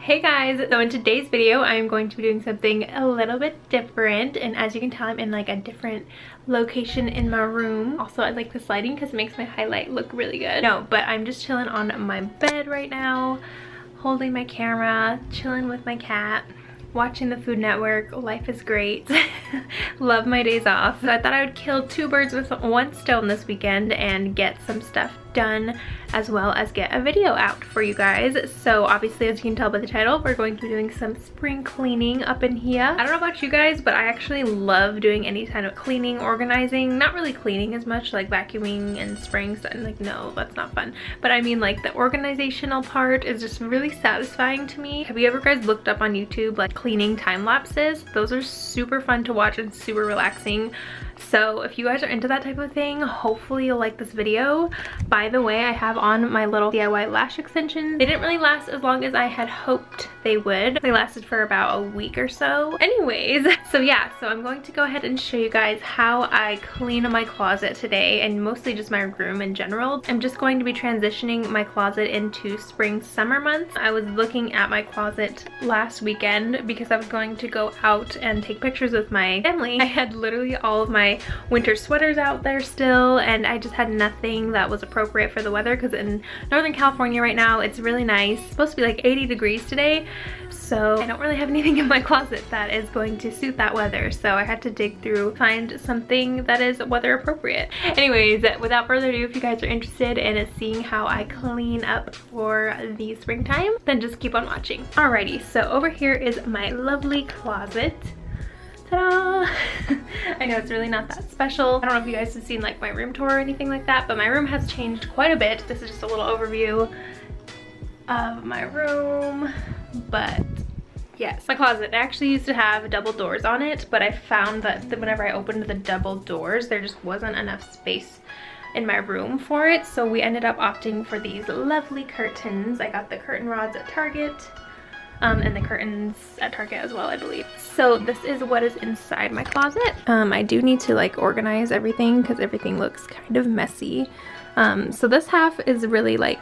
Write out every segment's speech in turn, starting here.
Hey guys, so in today's video I'm going to be doing something a little bit different, and as you can tell I'm in like a different location in my room. Also I like this lighting because it makes my highlight look really good. No, but I'm just chilling on my bed right now, holding my camera, chilling with my cat, watching the Food Network. Life is great. Love my days off. So I thought I would kill two birds with one stone this weekend and get some stuff done as well as get a video out for you guys. So obviously, as you can tell by the title, we're going to be doing some spring cleaning up in here. I don't know about you guys, but I actually love doing any kind of cleaning, organizing. Not really cleaning as much, like vacuuming in spring. So I'm like, no, that's not fun. But I mean, like, the organizational part is just really satisfying to me. Have you ever guys looked up on YouTube like cleaning time lapses? Those are super fun to watch and super relaxing. So if you guys are into that type of thing, hopefully you'll like this video. By the way, I have on my little DIY lash extensions. They didn't really last as long as I had hoped they would. They lasted for about a week or so. Anyways, so yeah, so I'm going to go ahead and show you guys how I clean my closet today, and mostly just my room in general. I'm just going to be transitioning my closet into spring summer months. I was looking at my closet last weekend because I was going to go out and take pictures with my family. I had literally all of my winter sweaters out there still, and I just had nothing that was appropriate for the weather because in Northern California right now it's really nice. It's supposed to be like 80 degrees today, so I don't really have anything in my closet that is going to suit that weather, so I had to dig through, find something that is weather appropriate. Anyways, without further ado, if you guys are interested in seeing how I clean up for the springtime, then just keep on watching. Alrighty, so over here is my lovely closet. Ta-da! I know it's really not that special. I don't know if you guys have seen like my room tour or anything like that, but my room has changed quite a bit. This is just a little overview of my room, but yes, my closet actually used to have double doors on it, but I found that whenever I opened the double doors, there just wasn't enough space in my room for it, so we ended up opting for these lovely curtains. I got the curtain rods at Target. And the curtains at Target as well, I believe. So this is what is inside my closet. I do need to like organize everything because everything looks kind of messy. So this half is really like,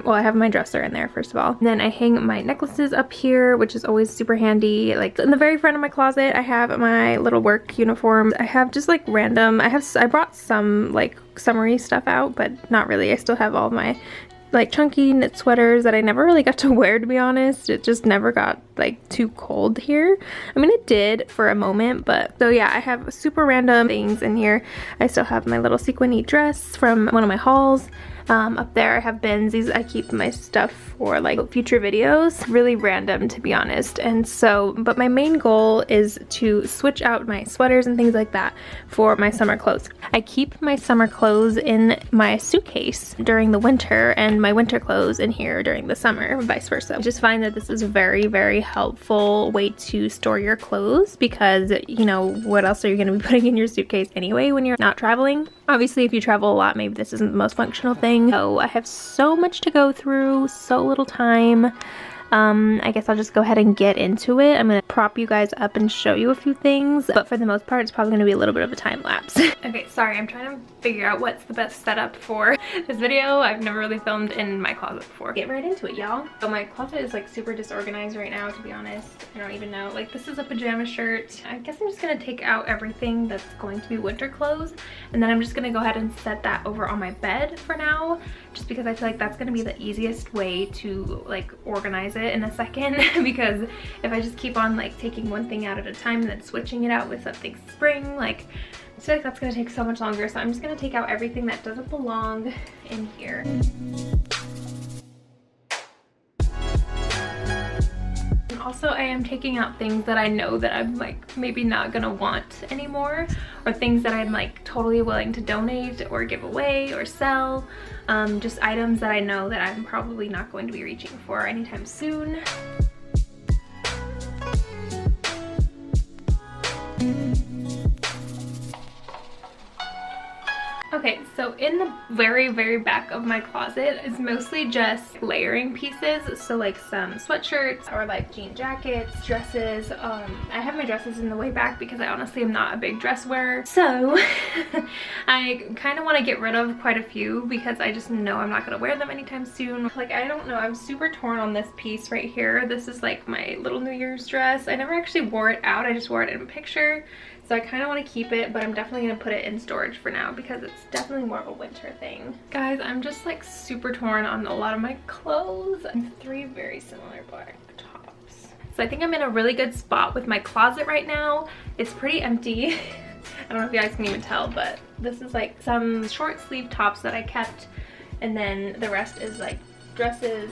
well, I have my dresser in there first of all. And then I hang my necklaces up here, which is always super handy. Like in the very front of my closet, I have my little work uniform. I have just like random, I brought some like summery stuff out, but not really. I still have all my like chunky knit sweaters that I never really got to wear, to be honest. It just never got like too cold here. I mean, it did for a moment, but so yeah, I have super random things in here. I still have my little sequiny dress from one of my hauls. Up there I have bins. These I keep my stuff for like future videos. Really random, to be honest. And so, but my main goal is to switch out my sweaters and things like that for my summer clothes. I keep my summer clothes in my suitcase during the winter and my winter clothes in here during the summer, vice versa. I just find that this is a very, very helpful way to store your clothes because, you know, what else are you going to be putting in your suitcase anyway when you're not traveling? Obviously, if you travel a lot, maybe this isn't the most functional thing. So I have so much to go through, so little time. I guess I'll just go ahead and get into it. I'm gonna prop you guys up and show you a few things, but for the most part, it's probably gonna be a little bit of a time lapse. Okay, sorry, I'm trying to figure out what's the best setup for this video. I've never really filmed in my closet before. Get right into it, y'all. So my closet is like super disorganized right now, to be honest. I don't even know. Like, this is a pajama shirt. I guess I'm just gonna take out everything that's going to be winter clothes, and then I'm just gonna go ahead and set that over on my bed for now, just because I feel like that's gonna be the easiest way to like organize it in a second because if I just keep on like taking one thing out at a time and then switching it out with something spring, like I feel like that's gonna take so much longer. So I'm just gonna take out everything that doesn't belong in here. And also I am taking out things that I know that I'm like maybe not gonna want anymore, or things that I'm like totally willing to donate or give away or sell. Just items that I know that I'm probably not going to be reaching for anytime soon. Okay, so in the very, very back of my closet is mostly just layering pieces. So like some sweatshirts or like jean jackets, dresses. I have my dresses in the way back because I honestly am not a big dress wearer. So I kind of want to get rid of quite a few because I just know I'm not going to wear them anytime soon. Like, I don't know, I'm super torn on this piece right here. This is like my little New Year's dress. I never actually wore it out, I just wore it in a picture. So I kind of want to keep it, but I'm definitely going to put it in storage for now because it's definitely more of a winter thing. Guys, I'm just like super torn on a lot of my clothes. I have 3 very similar black tops. So I think I'm in a really good spot with my closet right now. It's pretty empty. I don't know if you guys can even tell, but this is like some short sleeve tops that I kept, and then the rest is like dresses,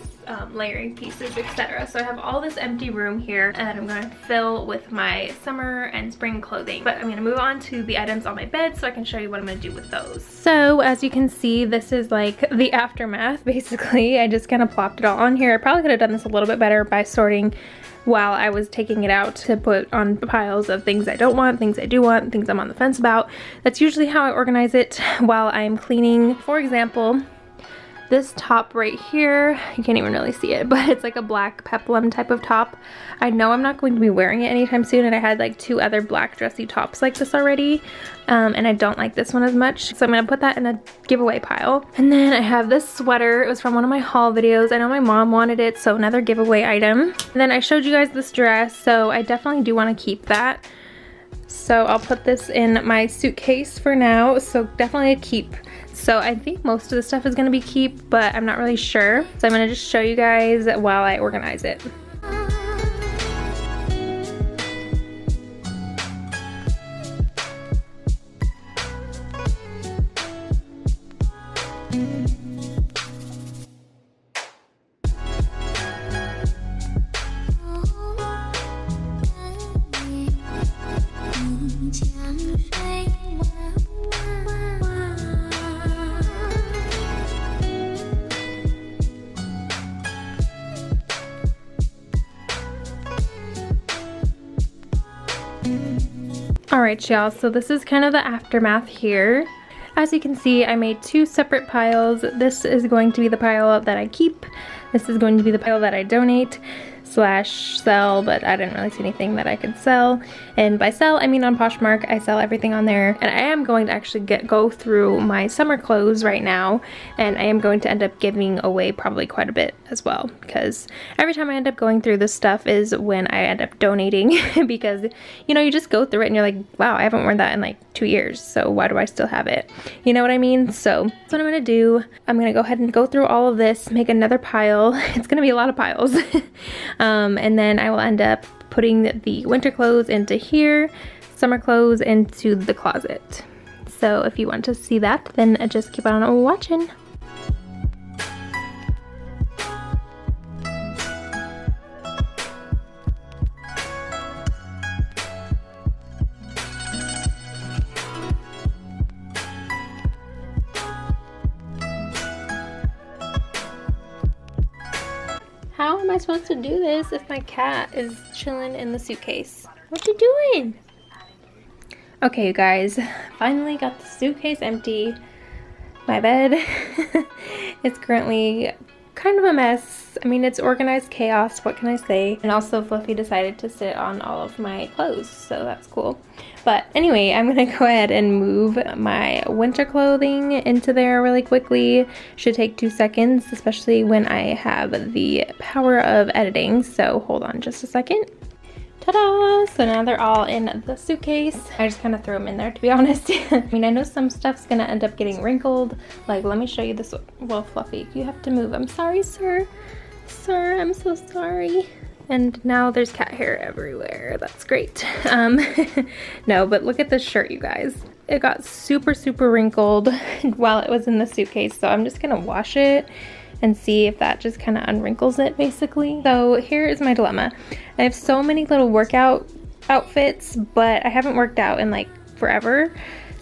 layering pieces, etc. So I have all this empty room here and I'm going to fill with my summer and spring clothing. But I'm going to move on to the items on my bed so I can show you what I'm going to do with those. So as you can see, this is like the aftermath basically. I just kind of plopped it all on here. I probably could have done this a little bit better by sorting while I was taking it out to put on piles of things I don't want, things I do want, things I'm on the fence about. That's usually how I organize it while I'm cleaning. For example, this top right here, you can't even really see it, but it's like a black peplum type of top. I know I'm not going to be wearing it anytime soon, and I had like 2 other black dressy tops like this already, and I don't like this one as much, so I'm gonna put that in a giveaway pile. And then I have this sweater. It was from one of my haul videos. I know my mom wanted it, so another giveaway item. And then I showed you guys this dress, so I definitely do want to keep that. So I'll put this in my suitcase for now, so definitely a keep. So I think most of the stuff is gonna be keep, but I'm not really sure. So I'm gonna just show you guys while I organize it. Alright y'all, so this is kind of the aftermath here. As you can see, I made 2 separate piles. This is going to be the pile that I keep. This is going to be the pile that I donate / sell, but I didn't really see anything that I could sell. And by sell, I mean on Poshmark. I sell everything on there. And I am going to actually go through my summer clothes right now, and I am going to end up giving away probably quite a bit as well, because every time I end up going through this stuff is when I end up donating because, you know, you just go through it and you're like, wow, I haven't worn that in like 2 years, so why do I still have it? You know what I mean? So that's what I'm gonna do. I'm gonna go ahead and go through all of this, make another pile. It's gonna be a lot of piles. And then I will end up putting the winter clothes into here, summer clothes into the closet. So if you want to see that, then just keep on watching. How am I supposed to do this if my cat is chilling in the suitcase? What you doing? Okay, you guys, finally got the suitcase empty. My bed is currently kind of a mess. I mean, it's organized chaos, what can I say? And also Fluffy decided to sit on all of my clothes, so that's cool. But anyway, I'm gonna go ahead and move my winter clothing into there really quickly. Should take 2 seconds, especially when I have the power of editing. So hold on just a second. Ta-da! So now they're all in the suitcase. I just kind of threw them in there, to be honest. I mean, I know some stuff's gonna end up getting wrinkled. Like, let me show you this. Well, Fluffy, you have to move. I'm sorry, sir. Sir, I'm so sorry. And now there's cat hair everywhere. That's great. No, but look at this shirt, you guys. It got super, super wrinkled while it was in the suitcase. So I'm just gonna wash it and see if that just kind of unwrinkles it, basically. So here is my dilemma. I have so many little workout outfits, but I haven't worked out in like forever.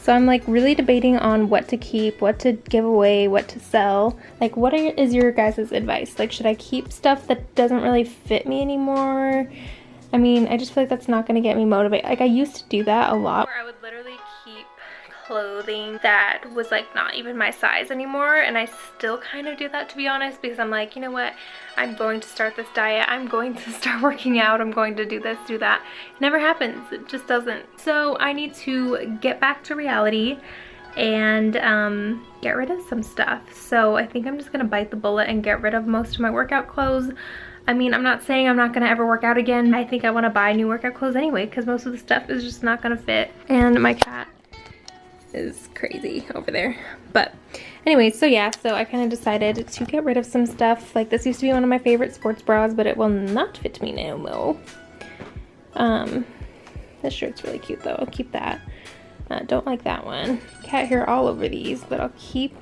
So I'm like really debating on what to keep, what to give away, what to sell. Like, what is your guys' advice? Like, should I keep stuff that doesn't really fit me anymore? I mean, I just feel like that's not gonna get me motivated. Like, I used to do that a lot, where I would literally keep clothing that was like not even my size anymore, and I still kind of do that, to be honest, because I'm like, you know what, I'm going to start this diet, I'm going to start working out, I'm going to do this, do that. It never happens, it just doesn't. So I need to get back to reality and get rid of some stuff. So I think I'm just gonna bite the bullet and get rid of most of my workout clothes. I mean, I'm not saying I'm not gonna ever work out again. I think I wanna buy new workout clothes anyway, because most of the stuff is just not gonna fit. And my cat is crazy over there. But anyway, so yeah, so I kind of decided to get rid of some stuff. Like, this used to be one of my favorite sports bras, but it will not fit me now, this shirt's really cute though, I'll keep that. Don't like that one. Cat hair all over these, but I'll keep.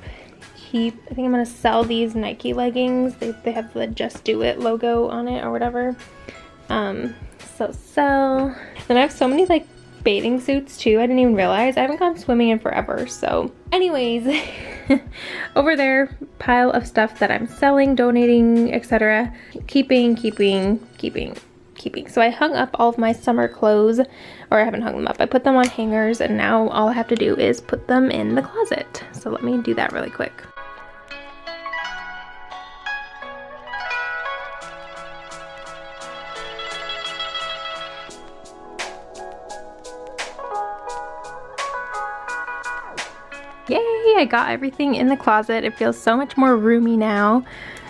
I think I'm gonna sell these Nike leggings. They have the Just Do It logo on it or whatever. So sell. Then I have so many like bathing suits too. I didn't even realize. I haven't gone swimming in forever. So anyways, over there, pile of stuff that I'm selling, donating, etc. Keeping. So I hung up all of my summer clothes, or I haven't hung them up. I put them on hangers, and now all I have to do is put them in the closet. So let me do that really quick. Yay, I got everything in the closet. It feels so much more roomy now.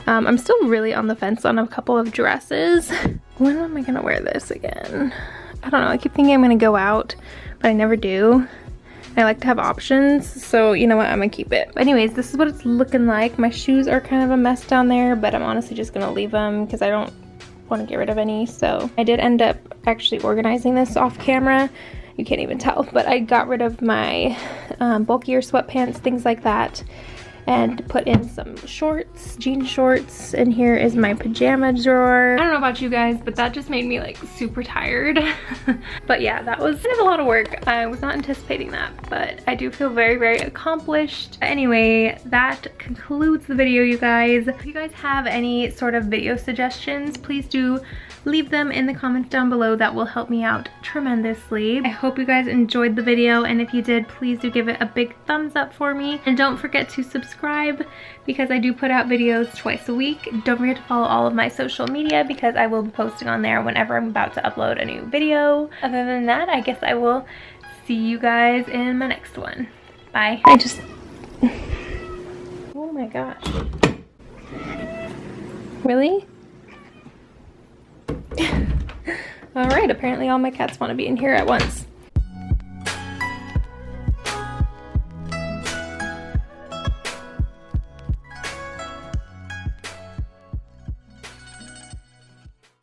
I'm still really on the fence on a couple of dresses. When am I gonna wear this again? I don't know, I keep thinking I'm gonna go out, but I never do. I like to have options, so you know what, I'm gonna keep it. But anyways, this is what it's looking like. My shoes are kind of a mess down there, but I'm honestly just gonna leave them because I don't want to get rid of any. So I did end up actually organizing this off camera. You can't even tell, but I got rid of my bulkier sweatpants, things like that, and put in some shorts, jean shorts, and here is my pajama drawer. I don't know about you guys, but that just made me like super tired. But yeah, that was kind of a lot of work. I was not anticipating that, but I do feel very, very accomplished. Anyway, that concludes the video, you guys. If you guys have any sort of video suggestions, please do leave them in the comments down below. That will help me out tremendously. I hope you guys enjoyed the video, and if you did, please do give it a big thumbs up for me, and don't forget to subscribe because I do put out videos twice a week. Don't forget to follow all of my social media because I will be posting on there whenever I'm about to upload a new video. Other than that, I guess I will see you guys in my next one. Bye. Oh my gosh. Really? All right, apparently all my cats want to be in here at once.